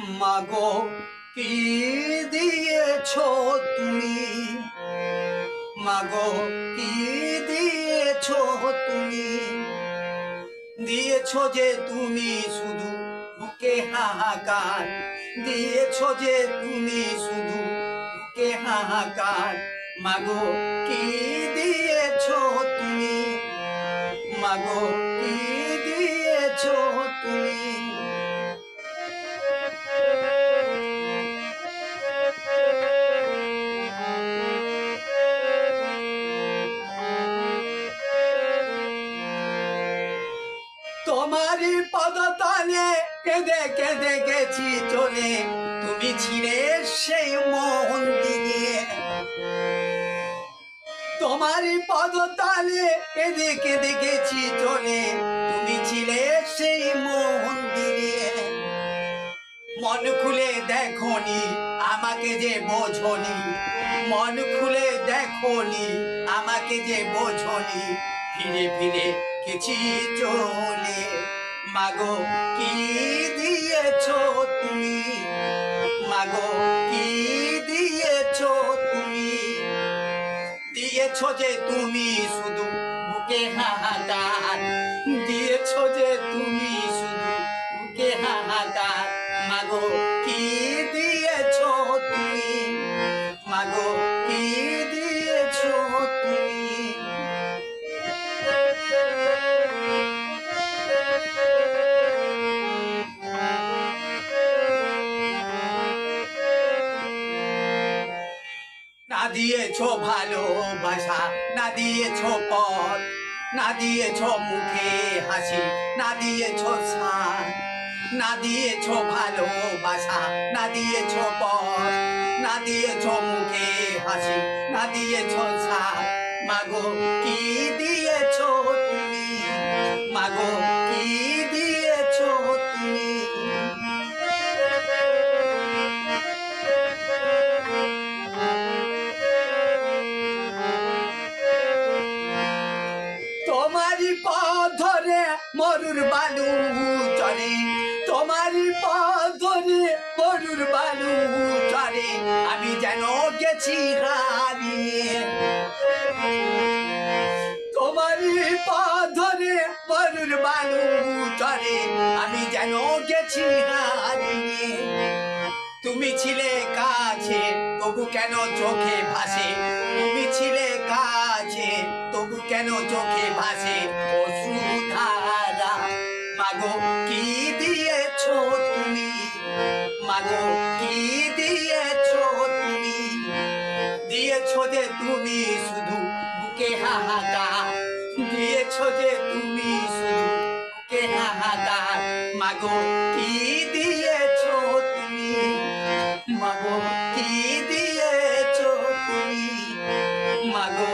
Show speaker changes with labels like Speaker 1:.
Speaker 1: মাগো কি দিয়েছো তুমি, মাগো কি দিয়েছো তুমি, দিয়েছো যে তুমি শুধু বুকে হাহাকার, দিয়েছো যে তুমি শুধু বুকে হাহাকার। মাগো কি দিয়েছো তুমি, মাগো কি দিয়েছো তুমি। তোমারই পদতলে কেঁদে কেঁদে গেছি চলে, তুমি ছিলে সেই মন দিয়ে। তোমারই পদতলে কেঁদে কেঁদে গেছি চলে, তুমি ছিলে সেই মন দিয়ে। মন খুলে দেখোনি আমাকে যে বোঝনি, মন খুলে দেখোনি আমাকে যে বোঝনি, ফিরে ফিরে গেছি চলে। মাগো কি দিয়েছো তুমি, মাগো কি দিয়েছো তুমি, দিয়েছো যে তুমি শুধু বুকে হাহাকার, দিয়েছো যে তুমি শুধু বুকে হাহাকার। মাগো কি দিয়েছো তুমি, মাগো কি দিয়েছো তুমি। না দিয়েছো ভালোবাসা, না দিয়েছো পথ, না দিয়েছো মুখে হাসি, না দিয়েছো সাথ, না দিয়েছো ভালোবাসা, না দিয়েছো পথ, না দিয়েছো মুখে হাসি, না দিয়েছো সাথ। মাগো কি দিয়েছো তুমি, মাগো কি দিয়েছো তুমি। তোমারই পথ ধরে মরুর বালু চলে, তোমারই পথ ধরে মরুর বালু চলে, আমি যেন গেছি হারিয়ে। তোমারই পথ ধরে মরুর বালু চলে, আমি যেন গেছি হারিয়ে। তুমি ছিলে কাছে তবু কেন চোখে ভাসে, তুমি ছিলে কাছে তবু কেন চোখে ভাসে অশ্রুধারা। মাগো কি দিয়েছো তুমি, মাগো কি দিয়েছো তুমি, দিয়েছো যে তুমি শুধু বুকে হাহাকার, দিয়েছো যে তুমি শুধু বুকে হাহাকার। মাগো কি দিয়েছো তুমি, মাগো কি দিয়েছো তুমি, মাগো